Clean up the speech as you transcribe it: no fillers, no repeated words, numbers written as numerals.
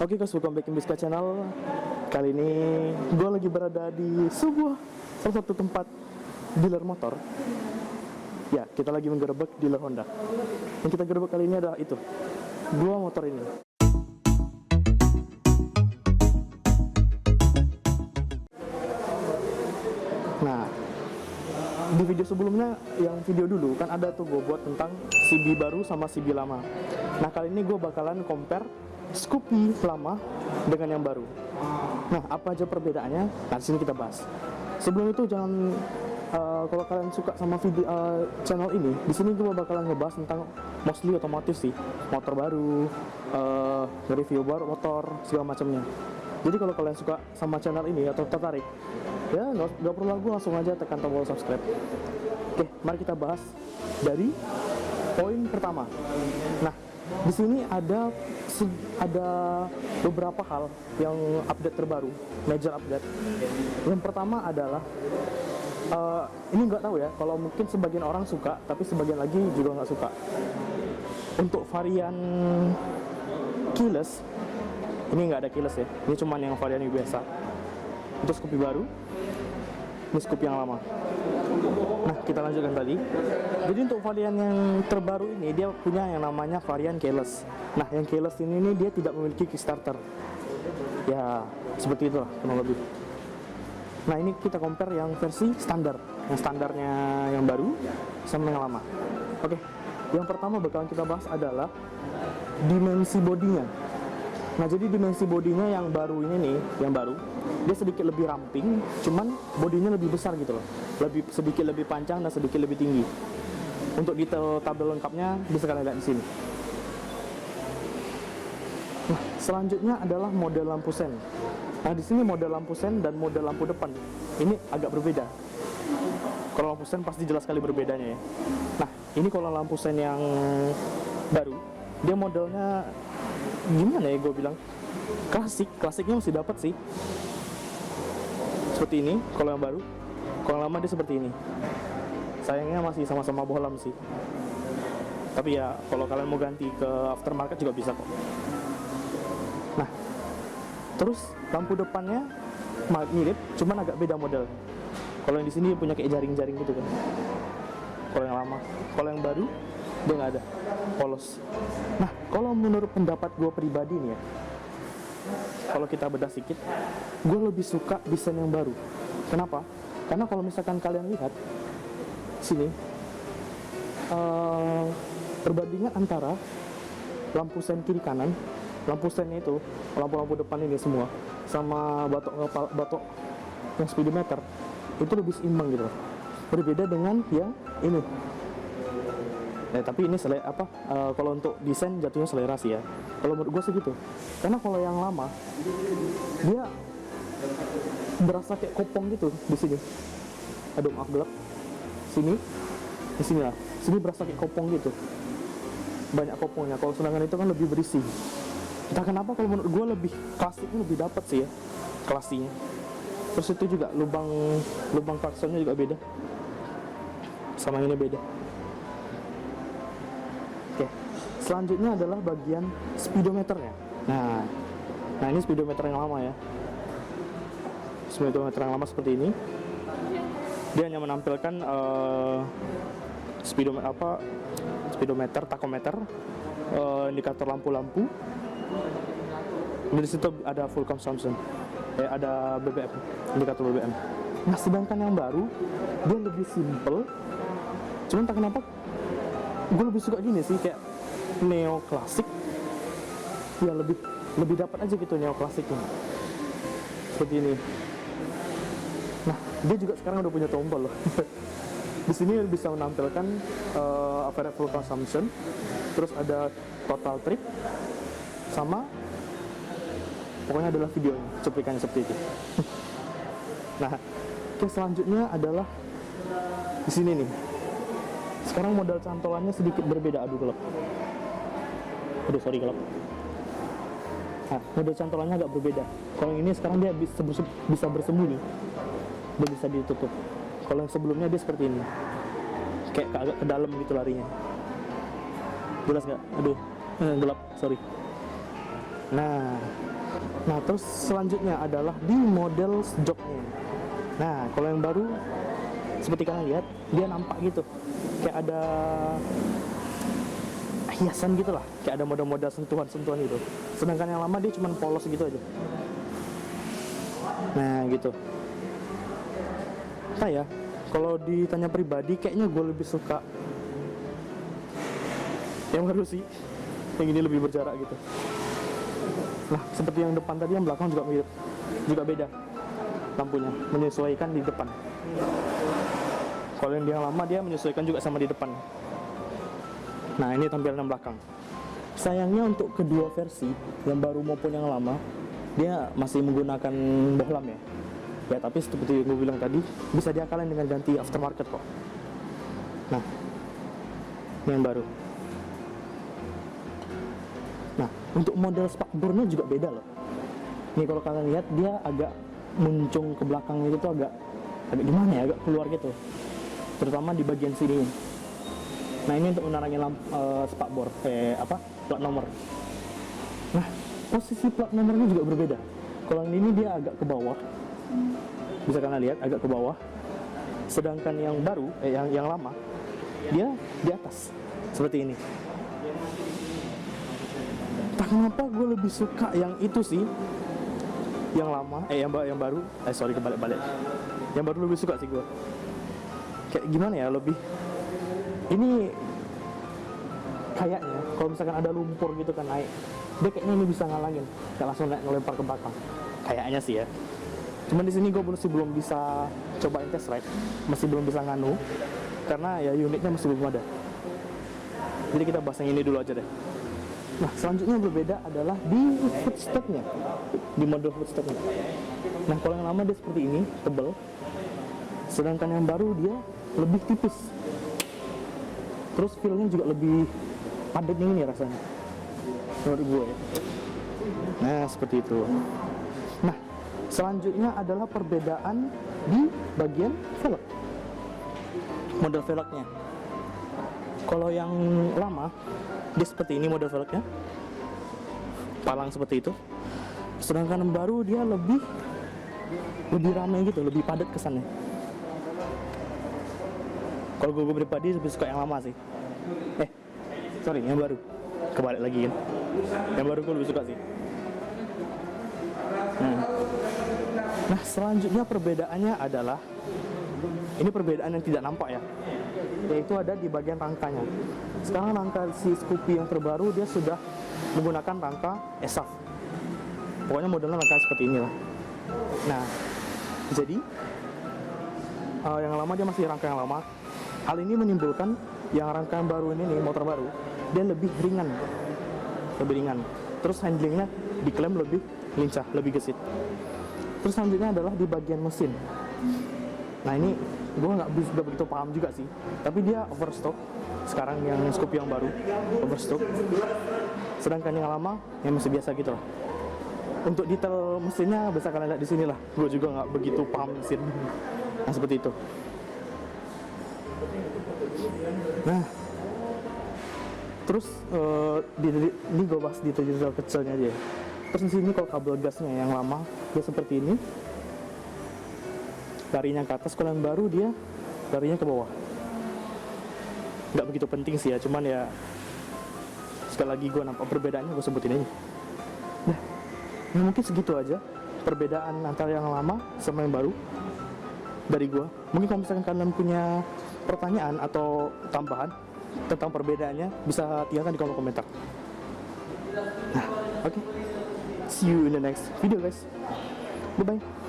Oke guys, welcome back in Biska Channel. Kali ini gue lagi berada di salah satu tempat dealer motor. Ya, kita lagi menggerebek dealer Honda. Yang kita gerebek kali ini adalah itu, dua motor ini. Nah, di video sebelumnya, yang video dulu kan ada tuh gue buat tentang CB baru sama CB lama. Nah, kali ini gue bakalan compare Scoopy lama dengan yang baru. Nah, apa aja perbedaannya? Nah, di sini kita bahas. Sebelum itu jangan kalau kalian suka sama video channel ini, di sini gue bakalan ngebahas tentang mostly otomotif sih, motor baru, review baru motor segala macamnya. Jadi kalau kalian suka sama channel ini atau tertarik, ya nggak perlu lagu, langsung aja tekan tombol subscribe. Oke, mari kita bahas dari poin pertama. Nah, di sini ada beberapa hal yang update terbaru, major update. Yang pertama adalah ini nggak tahu ya, kalau mungkin sebagian orang suka, tapi sebagian lagi juga nggak suka. Untuk varian keyless, ini nggak ada keyless ya, ini cuman yang varian biasa. Untuk Scoopy baru, ini Scoopy yang lama. Nah, kita lanjutkan tadi. Jadi untuk varian yang terbaru ini, dia punya yang namanya varian keyless. Nah, yang keyless ini dia tidak memiliki Kickstarter. Ya, seperti itulah kurang lebih. Nah, ini kita compare yang versi standar. Yang standarnya yang baru sama yang lama. Oke, yang pertama bakalan kita bahas adalah dimensi bodinya. Nah, jadi dimensi bodinya yang baru ini nih, yang baru, dia sedikit lebih ramping, cuman bodinya lebih besar gitu loh. Sedikit lebih panjang dan sedikit lebih tinggi. Untuk detail tabel lengkapnya bisa kalian lihat di sini. Nah, selanjutnya adalah model lampu sen. Nah, di sini model lampu sen dan model lampu depan ini agak berbeda. Kalau lampu sen pasti jelas sekali berbedanya ya. Nah, ini kalau lampu sen yang baru, dia modelnya gimana ya gue bilang, klasiknya masih dapat sih, seperti ini. Kalau yang baru, kalau yang lama dia seperti ini. Sayangnya masih sama-sama bohlam sih, tapi ya kalau kalian mau ganti ke aftermarket juga bisa kok. Nah, terus lampu depannya mirip, cuman agak beda model. Kalau yang di sini punya kayak jaring-jaring gitu kan, kalau yang lama. Kalau yang baru dia nggak ada, polos. Nah, kalau menurut pendapat gue pribadi nih ya, kalau kita bedah sedikit, gue lebih suka desain yang baru. Kenapa? Karena kalau misalkan kalian lihat sini, perbandingan antara lampu sen kiri kanan, lampu sennya itu, lampu-lampu depan ini semua, sama batok yang speedometer, itu lebih seimbang gitu. Berbeda dengan yang ini. Nah, tapi ini kalau untuk desain jatuhnya selera sih ya. Kalau menurut gue segitu. Karena kalau yang lama, dia berasa kayak kopong gitu di sini. Aduh, maaf gelap. Sini, di sini lah. Sini berasa kayak kopong gitu. Banyak kopongnya. Kalau sedangkan itu kan lebih berisi. Entah kenapa kalau menurut gue lebih klasiknya lebih dapat sih ya, klasinya. Terus itu juga lubang klaksonnya juga beda. Sama ini beda. Oke, selanjutnya adalah bagian speedometernya. Nah, ini speedometer yang lama ya. Speedometer yang lama seperti ini. Dia hanya menampilkan speedometer, tachometer, indikator lampu-lampu. Di situ ada full consumption. Ada BBM, indikator BBM. Nah, sedangkan yang baru dia lebih simple. Cuman tak kenapa gue lebih suka gini sih, kayak neo klasik. Ya lebih dapat aja gitu neo klasiknya. Seperti ini. Nah, dia juga sekarang udah punya tombol loh. Di sini bisa menampilkan average full consumption, terus ada total trip, sama pokoknya adalah videonya, cuplikannya seperti itu. Nah, selanjutnya adalah di sini nih. Sekarang model cantolannya sedikit berbeda. Aduh sorry gelap. Nah, model cantolannya agak berbeda. Kalau ini sekarang dia bisa bersembunyi, dia bisa ditutup. Kalau yang sebelumnya dia seperti ini, kayak agak ke dalam gitu larinya. Jelas nggak? Aduh, gelap, sorry. Nah, Nah, terus selanjutnya adalah di model joknya. Nah, kalau yang baru seperti kalian lihat, dia nampak gitu kayak ada hiasan gitu lah, kayak ada model-model sentuhan-sentuhan gitu. Sedangkan yang lama dia cuma polos gitu aja. Nah, gitu. Nah ya, kalau ditanya pribadi, kayaknya gue lebih suka yang baru sih. Yang ini lebih berjarak gitu. Nah, seperti yang depan tadi, yang belakang juga mirip, juga beda lampunya, menyesuaikan di depan. Kalau yang lama dia menyesuaikan juga sama di depan. Nah, ini tampilan belakang. Sayangnya untuk kedua versi, yang baru maupun yang lama, dia masih menggunakan bohlam ya. Ya, tapi seperti gue bilang tadi, bisa diakalin dengan ganti aftermarket kok. Nah, ini yang baru. Nah, untuk model spakbornya juga beda loh. Ini kalau kalian lihat, dia agak muncung ke belakang itu tuh agak gimana ya, agak keluar gitu. Terutama di bagian sini. Nah, ini untuk menerangi spakbor, plat nomor. Nah, posisi plat nomornya juga berbeda. Kalau yang ini dia agak ke bawah, bisa kalian lihat agak ke bawah. Sedangkan yang baru, yang lama, dia di atas, seperti ini. Tak kenapa gue lebih suka yang itu sih, yang lama, yang baru. Kebalik-balik. Yang baru lebih suka sih gue. Kayak gimana ya, lebih ini kayaknya kalau misalkan ada lumpur gitu kan naik, dia kayaknya ini bisa ngalangin, kayak langsung naik ngelempar ke belakang. Kayaknya sih ya. Cuman di sini gue belum bisa cobain test ride, masih belum bisa nganu, karena ya unitnya masih belum ada. Jadi kita bahas yang ini dulu aja deh. Nah, selanjutnya berbeda adalah di footstepnya, di model footstepnya. Nah, kalau yang lama dia seperti ini, tebal. Sedangkan yang baru dia lebih tipis. Terus feel-nya juga lebih padat ini rasanya, menurut gue ya. Nah, seperti itu. Nah, selanjutnya adalah perbedaan di bagian velg, model velgnya. Kalau yang lama dia seperti ini model velgnya, palang seperti itu. Sedangkan yang baru dia lebih ramai gitu, lebih padat kesannya. Kalau gue pribadi lebih suka yang lama sih. Yang baru. Kebalik lagi kan. Yang baru gue lebih suka sih. Nah, selanjutnya perbedaannya adalah, ini perbedaan yang tidak nampak ya, yaitu ada di bagian rangkanya. Sekarang rangka si Scoopy yang terbaru dia sudah menggunakan rangka ESAF. Pokoknya modelnya rangka seperti ini lah. Nah, jadi yang lama dia masih rangka yang lama. Hal ini menimbulkan yang rangka yang baru ini nih, motor baru, dia lebih ringan. Terus handlingnya diklaim lebih lincah, lebih gesit. Terus selanjutnya adalah di bagian mesin. Nah, ini gue nggak begitu paham juga sih, tapi dia overstock. Sekarang yang Scoopy yang baru overstock. Sedangkan yang lama yang masih biasa gitu lah. Untuk detail mesinnya bisa kalian lihat di sini lah. Gue juga nggak begitu paham mesin. Nah, seperti itu. Nah, terus ini gue bahas detail kecilnya aja. Terus di sini kalau kabel gasnya yang lama dia seperti ini, larinya ke atas. Kalau yang baru dia larinya ke bawah. Nggak begitu penting sih ya, cuman ya sekali lagi gue nampak perbedaannya, gue sebutin aja. Nah, mungkin segitu aja perbedaan antara yang lama sama yang baru dari gue. Mungkin kalau misalkan kalian punya pertanyaan atau tambahan tentang perbedaannya, bisa tinggalkan di kolom komentar. Nah, oke. See you in the next video guys. Bye bye.